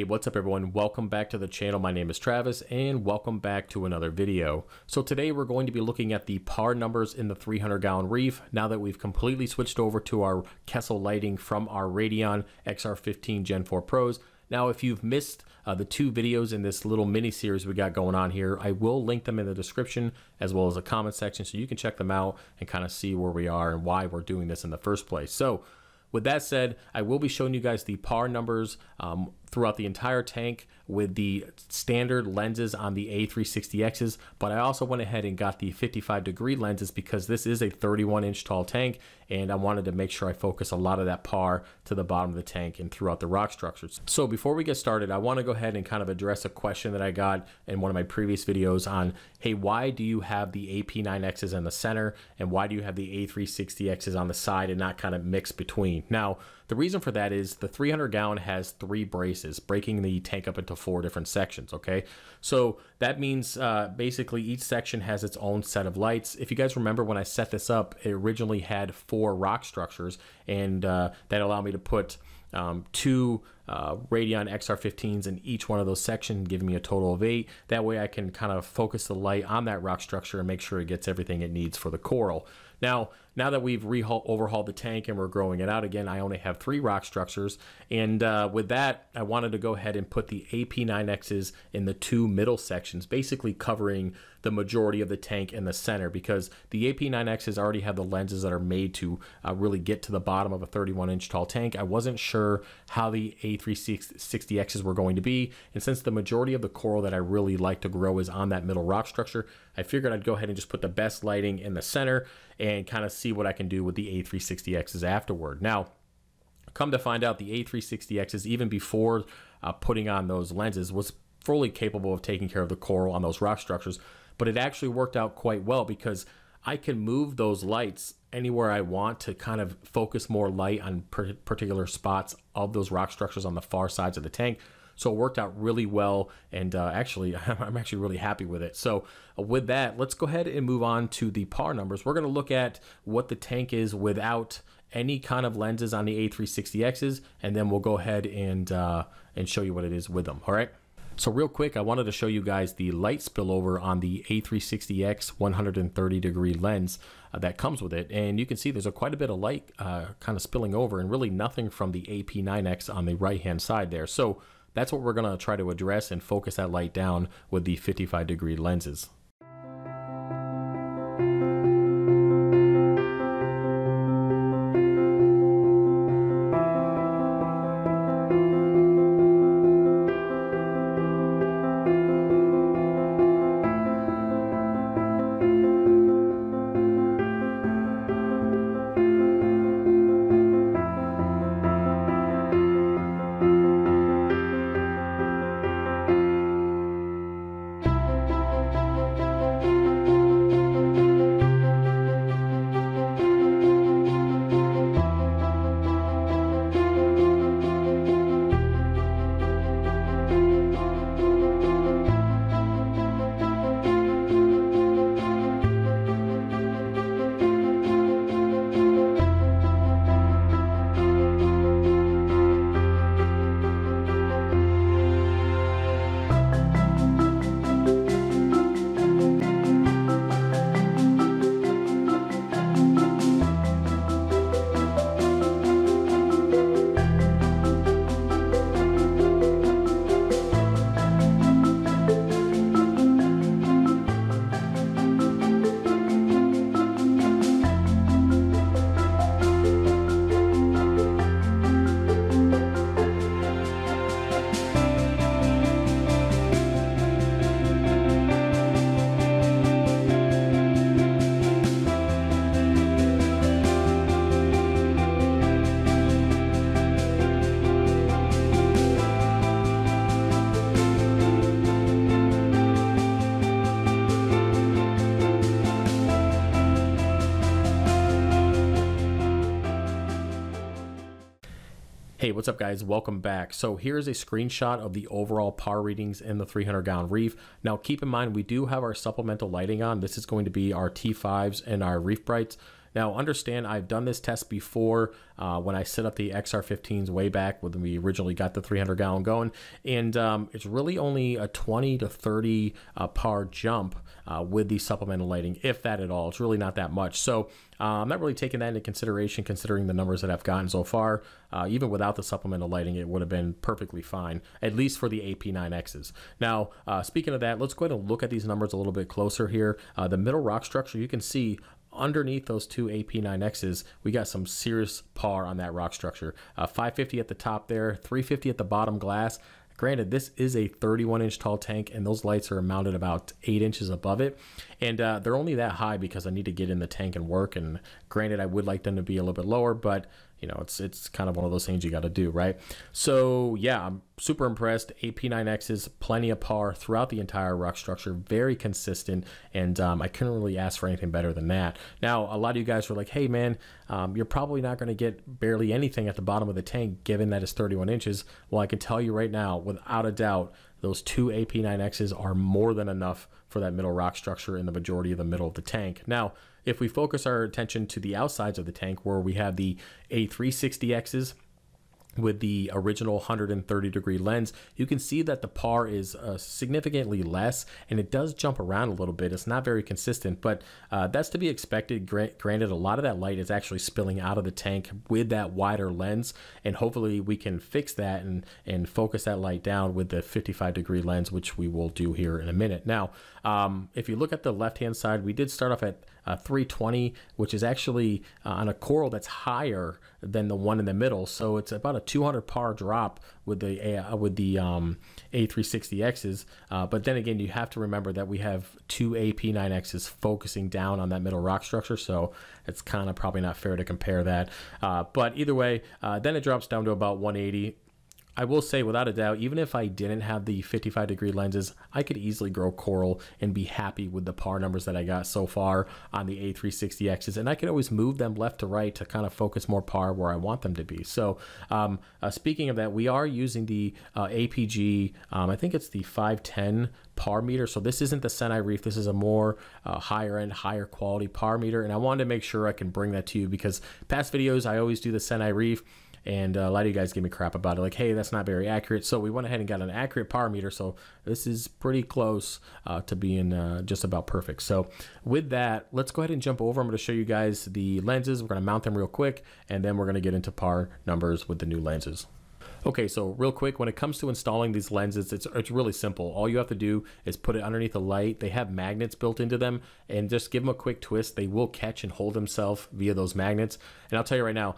What's up everyone? Welcome back to the channel. My name is Travis and welcome back to another video. So today we're going to be looking at the par numbers in the 300-gallon Reef now that we've completely switched over to our Kessil lighting from our Radion XR15 Gen 4 Pros. Now if you've missed the two videos in this little mini series we got going on here, I will link them in the description as well as the comment section so you can check them out and kind of see where we are and why we're doing this in the first place. So with that said, I will be showing you guys the par numbers throughout the entire tank with the standard lenses on the A360Xs, but I also went ahead and got the 55-degree lenses because this is a 31-inch tall tank and I wanted to make sure I focus a lot of that par to the bottom of the tank and throughout the rock structures. So before we get started, I want to go ahead and kind of address a question that I got in one of my previous videos on, hey, why do you have the AP9Xs in the center and why do you have the A360Xs on the side and not kind of mix between? Now, the reason for that is the 300-gallon has 3 braces, breaking the tank up into 4 different sections, okay? So that means basically each section has its own set of lights. If you guys remember when I set this up, it originally had 4 rock structures, and that allowed me to put 2 Radion XR15s in each one of those sections, giving me a total of 8. That way I can kind of focus the light on that rock structure and make sure it gets everything it needs for the coral. Now that we've overhauled the tank and we're growing it out again, I only have 3 rock structures. And with that, I wanted to go ahead and put the AP9Xs in the 2 middle sections, basically covering the majority of the tank in the center, because the AP9Xs already have the lenses that are made to really get to the bottom of a 31-inch tall tank. I wasn't sure how the A360Xs were going to be, and since the majority of the coral that I really like to grow is on that middle rock structure, I figured I'd go ahead and just put the best lighting in the center and kind of see what I can do with the A360Xs afterward. Now, come to find out, the A360Xs, even before putting on those lenses, was fully capable of taking care of the coral on those rock structures, but it actually worked out quite well because I can move those lights anywhere I want to kind of focus more light on particular spots of those rock structures on the far sides of the tank. So it worked out really well, and actually, I'm actually really happy with it. So with that, let's go ahead and move on to the par numbers. We're going to look at what the tank is without any kind of lenses on the A360Xs, and then we'll go ahead and show you what it is with them. All right. So real quick, I wanted to show you guys the light spillover on the A360X 130-degree lens that comes with it. And you can see there's quite a bit of light kind of spilling over and really nothing from the AP9X on the right-hand side there. So that's what we're going to try to address and focus that light down with the 55-degree lenses. Hey, what's up guys? Welcome back. So here's a screenshot of the overall par readings in the 300-gallon Reef. Now keep in mind we do have our supplemental lighting on. This is going to be our T5s and our Reef Brights. Now understand, I've done this test before when I set up the XR15s way back when we originally got the 300 gallon going, and it's really only a 20 to 30 par jump with the supplemental lighting, if that at all. It's really not that much. So I'm not really taking that into consideration, considering the numbers that I've gotten so far. Even without the supplemental lighting, it would have been perfectly fine, at least for the AP9Xs. Now, speaking of that, let's go ahead and look at these numbers a little bit closer here. The middle rock structure, you can see underneath those two AP9Xs, we got some serious par on that rock structure. 550 at the top there, 350 at the bottom glass. Granted, this is a 31-inch tall tank, and those lights are mounted about 8 inches above it. And they're only that high because I need to get in the tank and work. And granted, I would like them to be a little bit lower, but you know, it's kind of one of those things you got to do, right? So yeah, I'm super impressed. AP9Xs, plenty of par throughout the entire rock structure, very consistent, and I couldn't really ask for anything better than that. Now, a lot of you guys were like, hey man, you're probably not going to get barely anything at the bottom of the tank given that it's 31 inches. Well, I can tell you right now, without a doubt, those two AP9Xs are more than enough for that middle rock structure in the majority of the middle of the tank. Now, if we focus our attention to the outsides of the tank, where we have the A360Xs with the original 130 degree lens, you can see that the par is significantly less, and it does jump around a little bit. It's not very consistent, but that's to be expected. Granted, a lot of that light is actually spilling out of the tank with that wider lens, and hopefully we can fix that and focus that light down with the 55 degree lens, which we will do here in a minute. Now, if you look at the left hand side, we did start off at 320, which is actually on a coral that's higher than the one in the middle. So it's about a 200 par drop with the A360Xs. But then again, you have to remember that we have two AP9Xs focusing down on that middle rock structure. So it's kind of probably not fair to compare that. But either way, then it drops down to about 180. I will say, without a doubt, even if I didn't have the 55 degree lenses, I could easily grow coral and be happy with the par numbers that I got so far on the A360Xs. And I can always move them left to right to kind of focus more par where I want them to be. So speaking of that, we are using the APG, I think it's the 510 par meter. So this isn't the Senai Reef. This is a more higher end, higher quality par meter. And I wanted to make sure I can bring that to you, because past videos, I always do the Senai Reef, and a lot of you guys give me crap about it, like, hey, that's not very accurate. So we went ahead and got an accurate par meter. So this is pretty close to being just about perfect. So with that, let's go ahead and jump over. I'm going to show you guys the lenses. We're going to mount them real quick, and then we're going to get into par numbers with the new lenses. Okay, so real quick, when it comes to installing these lenses, it's really simple. All you have to do is put it underneath the light. They have magnets built into them, and just give them a quick twist. They will catch and hold themselves via those magnets. And I'll tell you right now,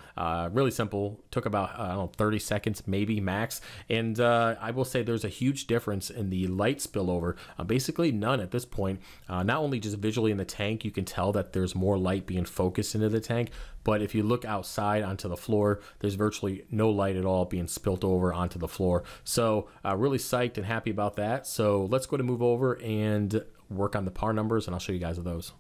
really simple. Took about, I don't know, 30 seconds, maybe max. And I will say there's a huge difference in the light spillover. Basically none at this point. Not only just visually in the tank, you can tell that there's more light being focused into the tank, but if you look outside onto the floor, there's virtually no light at all being spilt over onto the floor. So really psyched and happy about that. So let's go to move over and work on the par numbers, and I'll show you guys those.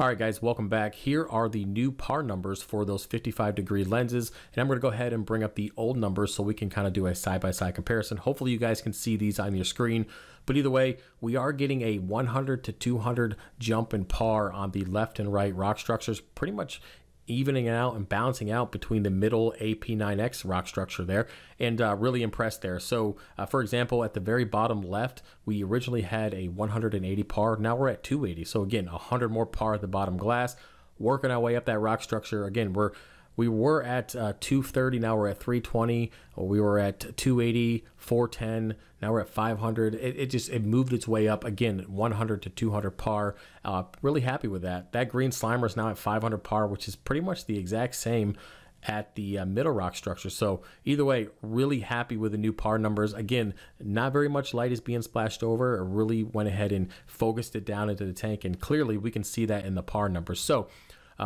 All right, guys, welcome back. Here are the new par numbers for those 55-degree lenses, and I'm going to go ahead and bring up the old numbers so we can kind of do a side-by-side comparison. Hopefully you guys can see these on your screen, but either way, we are getting a 100 to 200 jump in par on the left and right rock structures, pretty much evening out and balancing out between the middle AP9X rock structure there, and really impressed there. So for example, at the very bottom left, we originally had a 180 par. Now we're at 280. So again, 100 more par at the bottom glass, working our way up that rock structure. Again, we were at 230, now we're at 320. We were at 280, 410, now we're at 500. It moved its way up again, 100 to 200 par. Really happy with that. That green Slimer is now at 500 par, which is pretty much the exact same at the middle rock structure. So either way, really happy with the new par numbers. Again, not very much light is being splashed over. I really went ahead and focused it down into the tank, and clearly we can see that in the par numbers. So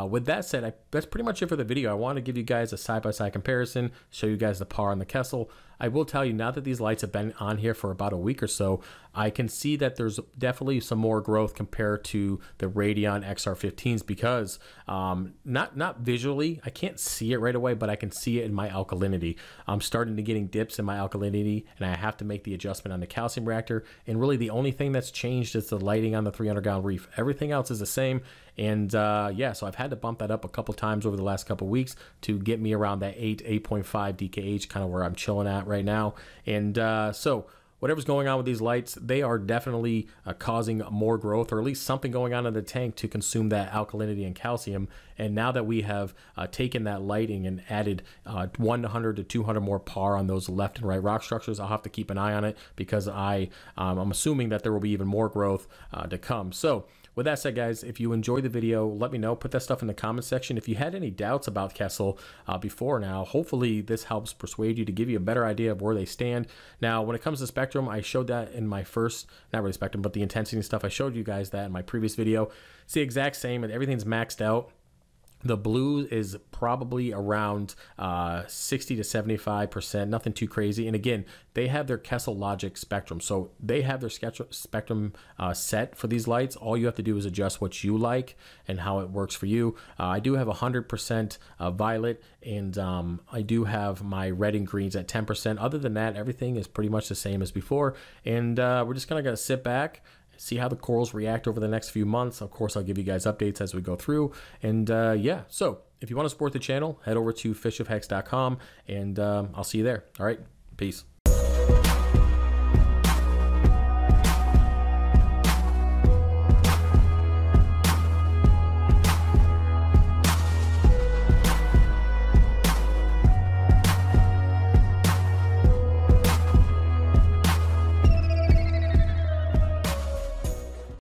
with that said, that's pretty much it for the video. I want to give you guys a side-by-side comparison, show you guys the par on the Kessil. I will tell you, now that these lights have been on here for about a week or so, I can see that there's definitely some more growth compared to the Radion XR15s because not visually, I can't see it right away, but I can see it in my alkalinity. I'm starting to getting dips in my alkalinity, and I have to make the adjustment on the calcium reactor. And really the only thing that's changed is the lighting on the 300-gallon Reef. Everything else is the same. And yeah, so I've had to bump that up a couple times over the last couple weeks to get me around that 8.5 DKH, kind of where I'm chilling at right now. And so whatever's going on with these lights, they are definitely causing more growth, or at least something going on in the tank to consume that alkalinity and calcium. And now that we have taken that lighting and added 100 to 200 more par on those left and right rock structures, I'll have to keep an eye on it because I'm assuming that there will be even more growth to come. So with that said, guys, if you enjoyed the video, let me know. Put that stuff in the comment section. If you had any doubts about Kessil before now, hopefully this helps persuade you to give you a better idea of where they stand. Now, when it comes to spectrum, I showed that in my first, not really spectrum, but the intensity and stuff. I showed you guys that in my previous video. It's the exact same, and everything's maxed out. The blue is probably around 60 to 75%, nothing too crazy. And again, they have their Kessil Logic spectrum. So they have their spectrum set for these lights. All you have to do is adjust what you like and how it works for you. I do have 100% violet, and I do have my red and greens at 10%. Other than that, everything is pretty much the same as before. And we're just gonna sit back, see how the corals react over the next few months. Of course, I'll give you guys updates as we go through. And yeah, so if you want to support the channel, head over to fishofhex.com, and I'll see you there. All right, peace.